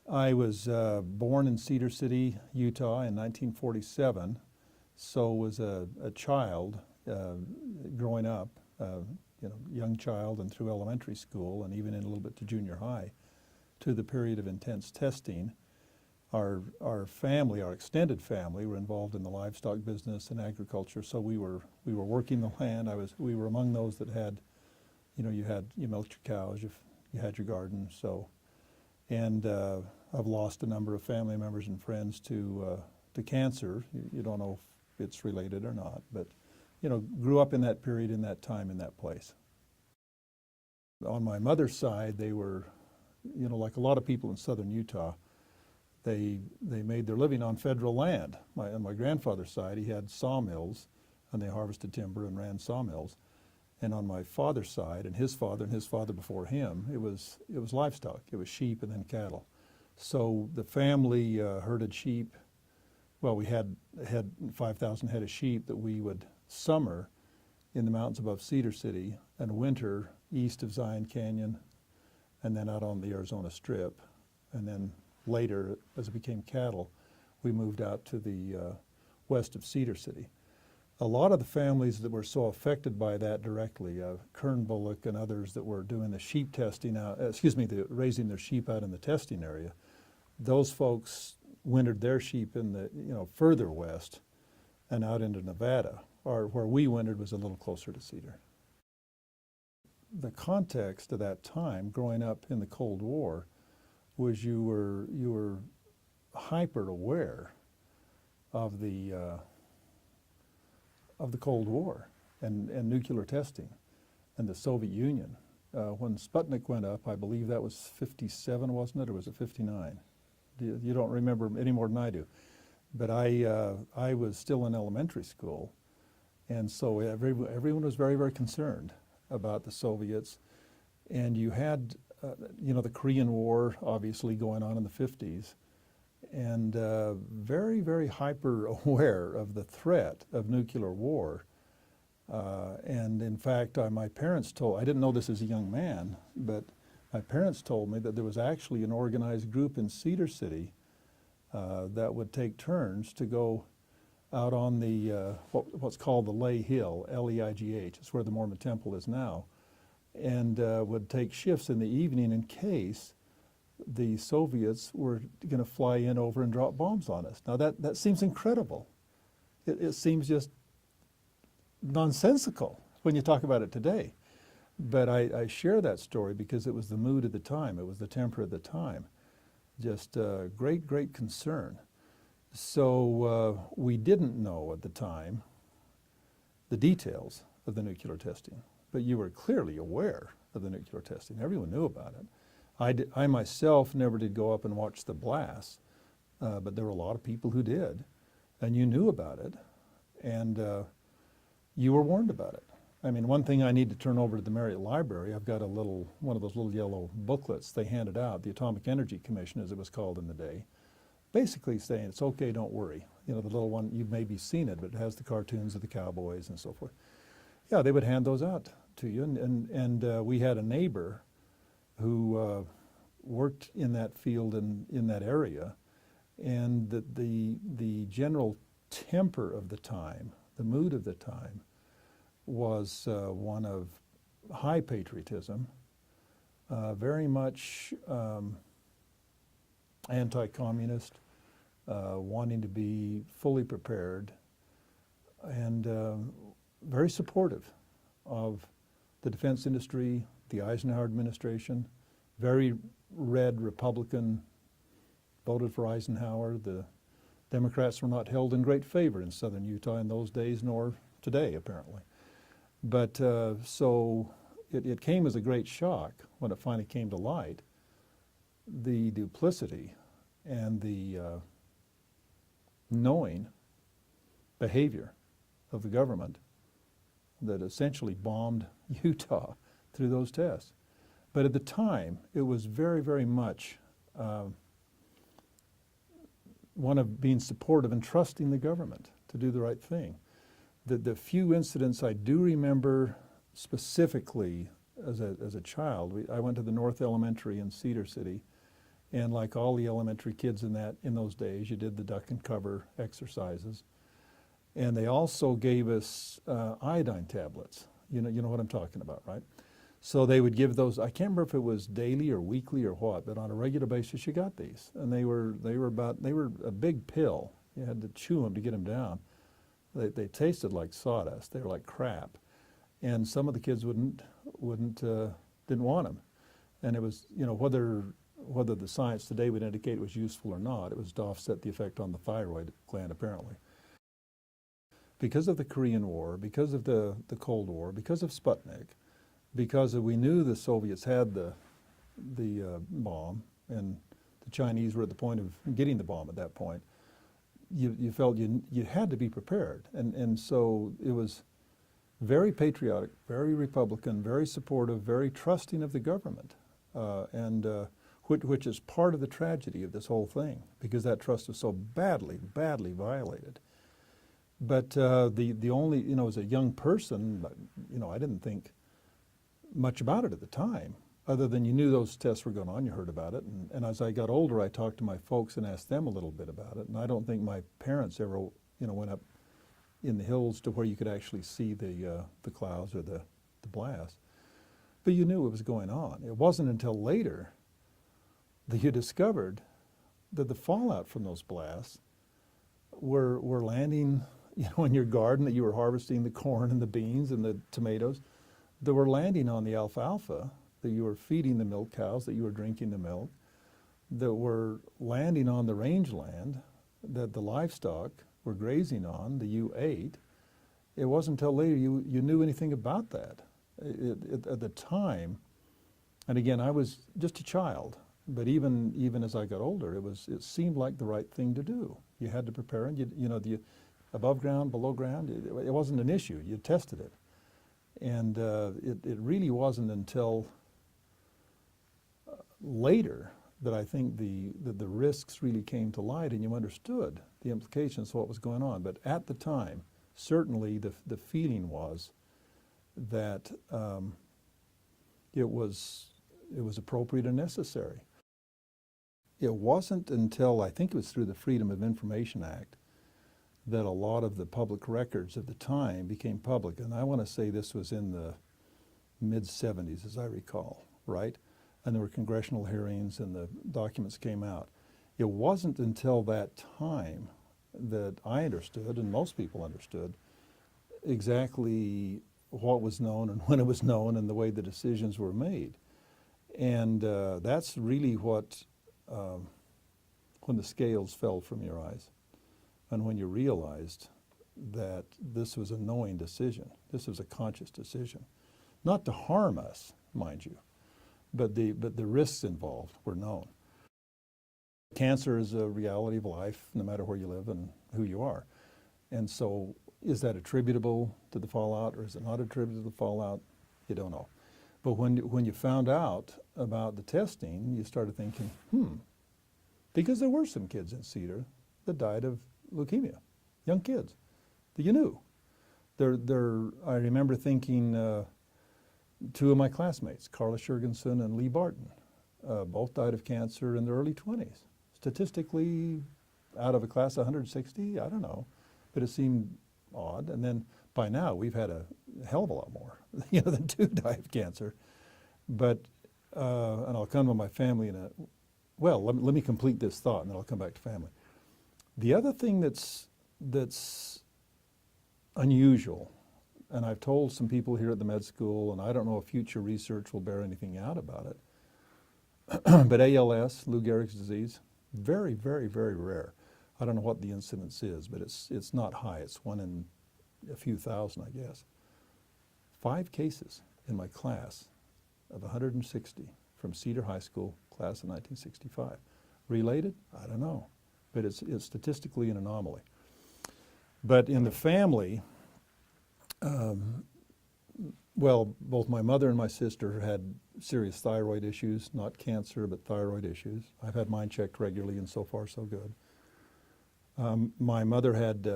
I was born in Cedar City, Utah in 1947, so was a child growing up, young child and through elementary school and even in a little bit to junior high, to the period of intense testing. Our family, our extended family, were involved in the livestock business and agriculture, so we were working the land. We were among those that had, you milked your cows, you had your garden, so. And I've lost a number of family members and friends to cancer. You don't know if it's related or not, but grew up in that period, in that time, in that place. On my mother's side, they were, like a lot of people in southern Utah, they made their living on federal land. On my grandfather's side, he had sawmills, and they harvested timber and ran sawmills. And on my father's side, and his father before him, it was livestock. It was sheep and then cattle. So the family herded sheep. Well, we had 5,000 head of sheep that we would summer in the mountains above Cedar City and winter east of Zion Canyon and then out on the Arizona Strip. And then later, as it became cattle, we moved out to the west of Cedar City. A lot of the families that were so affected by that directly, Kern Bullock and others that were doing the sheep testing out, raising their sheep out in the testing area, those folks wintered their sheep in the, further west and out into Nevada, or where we wintered was a little closer to Cedar. The context of that time, growing up in the Cold War, was you were hyper aware of the Cold War and nuclear testing and the Soviet Union. When Sputnik went up, I believe that was 57, wasn't it, or was it 59? You don't remember any more than I do. But I was still in elementary school, and so everyone was very, very concerned about the Soviets. And you had, the Korean War obviously going on in the 50s. And very, very hyper aware of the threat of nuclear war. And in fact, my parents I didn't know this as a young man, but my parents told me that there was actually an organized group in Cedar City that would take turns to go out on the, what's called the Lay Hill, Leigh. It's where the Mormon Temple is now, and would take shifts in the evening in case the Soviets were going to fly in over and drop bombs on us. Now that seems incredible. It seems just nonsensical when you talk about it today. But I share that story because it was the mood of the time. It was the temper of the time. Just great, great concern. So we didn't know at the time the details of the nuclear testing, but you were clearly aware of the nuclear testing. Everyone knew about it. I myself never did go up and watch the blasts, but there were a lot of people who did, and you knew about it, and you were warned about it. I mean, one thing I need to turn over to the Marriott Library, I've got one of those little yellow booklets they handed out, the Atomic Energy Commission as it was called in the day, basically saying it's okay, don't worry. The little one, you've maybe seen it, but it has the cartoons of the cowboys and so forth. Yeah, they would hand those out to you, and we had a neighbor who worked in that field and in that area, and the general temper of the time, the mood of the time, was one of high patriotism, very much anti-communist, wanting to be fully prepared, and very supportive of the defense industry, the Eisenhower administration, very red Republican, voted for Eisenhower. The Democrats were not held in great favor in southern Utah in those days, nor today, apparently. But so it came as a great shock when it finally came to light, the duplicity and the knowing behavior of the government that essentially bombed Utah through those tests. But at the time, it was very, very much one of being supportive and trusting the government to do the right thing. The few incidents I do remember specifically as a child, I went to the North Elementary in Cedar City, And like all the elementary kids in those days, you did the duck and cover exercises. And they also gave us iodine tablets. You know what I'm talking about, right? So they would give those. I can't remember if it was daily or weekly or what, but on a regular basis you got these, and they were a big pill. You had to chew them to get them down. They tasted like sawdust. They were like crap, and some of the kids didn't want them. And it was, whether the science today would indicate it was useful or not, it was to offset the effect on the thyroid gland apparently. Because of the Korean War, because of the Cold War, because of Sputnik, because we knew the Soviets had the bomb, and the Chinese were at the point of getting the bomb at that point, you felt you had to be prepared. And so it was very patriotic, very Republican, very supportive, very trusting of the government, which is part of the tragedy of this whole thing, because that trust was so badly violated. But the only, as a young person, I didn't think much about it at the time, other than you knew those tests were going on, you heard about it. And as I got older, I talked to my folks and asked them a little bit about it. And I don't think my parents ever, went up in the hills to where you could actually see the clouds or the blast. But you knew it was going on. It wasn't until later that you discovered that the fallout from those blasts were landing, in your garden, that you were harvesting the corn and the beans and the tomatoes, that were landing on the alfalfa, that you were feeding the milk cows, that you were drinking the milk, that were landing on the rangeland, that the livestock were grazing on, that you ate. It wasn't until later you knew anything about that. At the time, and again, I was just a child, but even as I got older, it seemed like the right thing to do. You had to prepare, and the above ground, below ground, it wasn't an issue. You tested it. And it really wasn't until later that I think the risks really came to light, and you understood the implications of what was going on. But at the time, certainly the feeling was that it was appropriate and necessary. It wasn't until, I think it was through the Freedom of Information Act, that a lot of the public records of the time became public. And I want to say this was in the mid-'70s, as I recall, right? And there were congressional hearings and the documents came out. It wasn't until that time that I understood, and most people understood, exactly what was known and when it was known and the way the decisions were made. And that's really what, when the scales fell from your eyes. And when you realized that this was a knowing decision, this was a conscious decision, not to harm us, mind you, but the risks involved were known. Cancer is a reality of life, no matter where you live and who you are. And so is that attributable to the fallout, or is it not attributable to the fallout? You don't know. But when you found out about the testing, you started thinking, because there were some kids in Cedar that died of leukemia, young kids that you knew. I remember thinking, two of my classmates, Carla Shergenson and Lee Barton, both died of cancer in their early 20s. Statistically, out of a class of 160, I don't know, but it seemed odd. And then by now, we've had a hell of a lot more, than two die of cancer. But, and I'll come to my family let me complete this thought, and then I'll come back to family. The other thing that's unusual, and I've told some people here at the med school, and I don't know if future research will bear anything out about it, but ALS, Lou Gehrig's disease, very, very, very rare. I don't know what the incidence is, but it's not high. It's one in a few thousand, I guess. 5 cases in my class of 160 from Cedar High School, class of 1965. Related? I don't know. But it's statistically an anomaly. But in the family, both my mother and my sister had serious thyroid issues, not cancer, but thyroid issues. I've had mine checked regularly, and so far so good. My mother had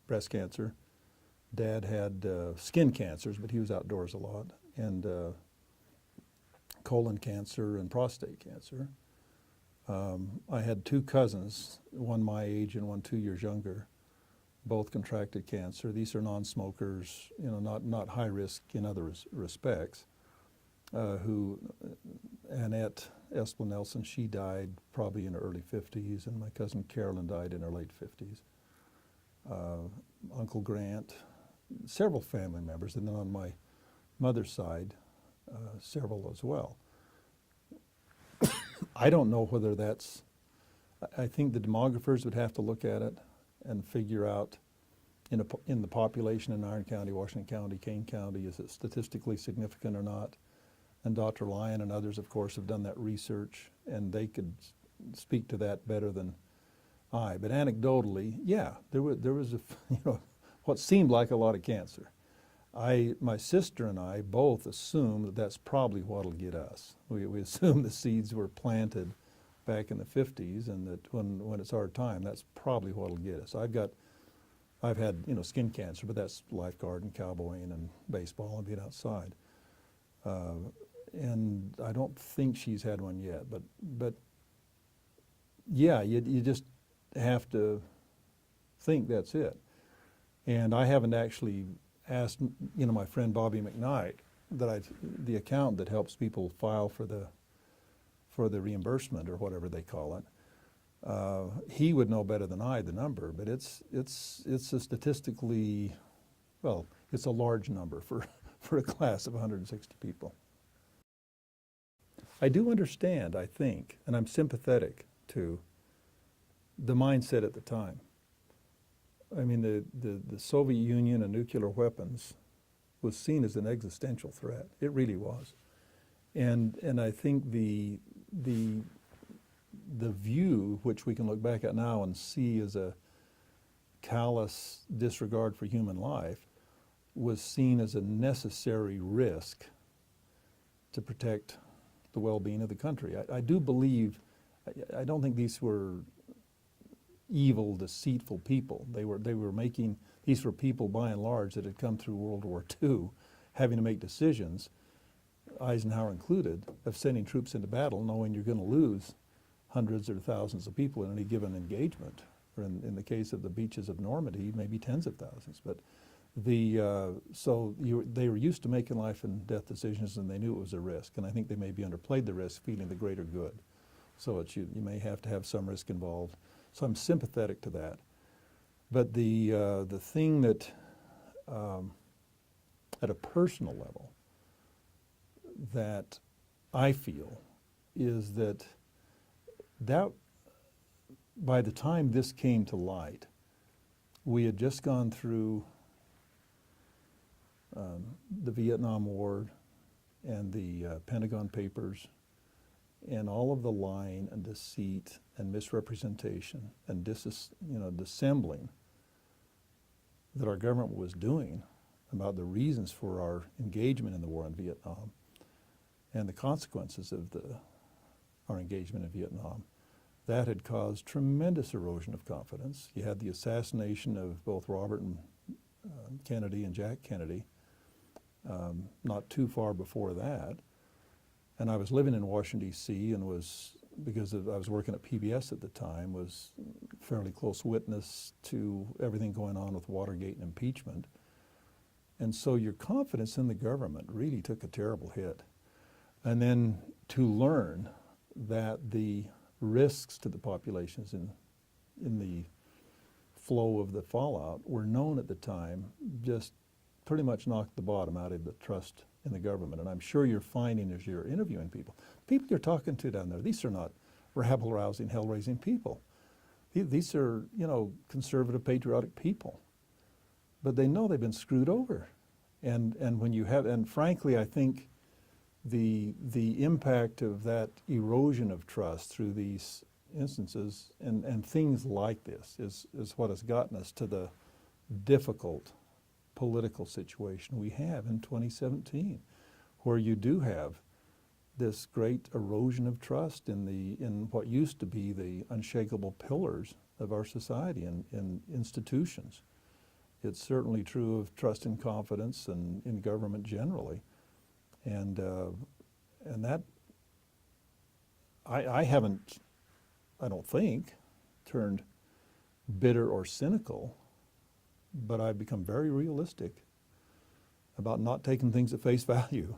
breast cancer. Dad had skin cancers, but he was outdoors a lot. And colon cancer and prostate cancer. I had two cousins, one my age and one 2 years younger, both contracted cancer. These are non-smokers, you know, not high risk in other respects. Annette Esplin Nelson, she died probably in her early 50s, and my cousin Carolyn died in her late 50s. Uncle Grant, several family members, and then on my mother's side, several as well. I don't know whether that's, I think the demographers would have to look at it and figure out in the population in Iron County, Washington County, Kane County, is it statistically significant or not? And Dr. Lyon and others, of course, have done that research, and they could speak to that better than I. But anecdotally, yeah, there was a, you know, what seemed like a lot of cancer. My sister and I both assume that that's probably what'll get us. We assume the seeds were planted back in the 50s, and that when it's our time, that's probably what'll get us. I've had, you know, skin cancer, but that's lifeguard and cowboying and baseball and being outside. And I don't think she's had one yet, but yeah, you just have to think that's it. And I haven't actually asked, you know, my friend Bobby McKnight, the account that helps people file for the reimbursement or whatever they call it. He would know better than I the number, but it's a statistically, well, it's a large number for a class of 160 people. I do understand, I think, and I'm sympathetic to the mindset at the time. I mean, the Soviet Union and nuclear weapons was seen as an existential threat. It really was. And I think the view, which we can look back at now and see as a callous disregard for human life, was seen as a necessary risk to protect the well-being of the country. I do believe, I don't think these were evil, deceitful people. These were people by and large that had come through World War II, having to make decisions, Eisenhower included, of sending troops into battle knowing you're going to lose hundreds or thousands of people in any given engagement, or in the case of the beaches of Normandy, maybe tens of thousands. But they were used to making life and death decisions, and they knew it was a risk. And I think they maybe underplayed the risk, feeling the greater good. So you may have to have some risk involved. So I'm sympathetic to that. But the thing that, at a personal level, that I feel is that by the time this came to light, we had just gone through the Vietnam War and the Pentagon Papers, and all of the lying and deceit and misrepresentation and dissembling that our government was doing about the reasons for our engagement in the war in Vietnam and the consequences of our engagement in Vietnam, that had caused tremendous erosion of confidence. You had the assassination of both Robert and Kennedy and Jack Kennedy not too far before that. And I was living in Washington, D.C., and I was working at PBS at the time, was fairly close witness to everything going on with Watergate and impeachment. And so your confidence in the government really took a terrible hit. And then to learn that the risks to the populations in the flow of the fallout were known at the time just pretty much knocked the bottom out of the trust in the government. And I'm sure you're finding as you're interviewing people you're talking to down there, these are not rabble-rousing, hell-raising people. These are, conservative, patriotic people. But they know they've been screwed over. And when you have, and frankly, I think the impact of that erosion of trust through these instances and things like this is what has gotten us to the difficult political situation we have in 2017, where you do have this great erosion of trust in what used to be the unshakable pillars of our society and institutions. It's certainly true of trust and confidence and in government generally. And that I haven't, I don't think, turned bitter or cynical, but I've become very realistic about not taking things at face value.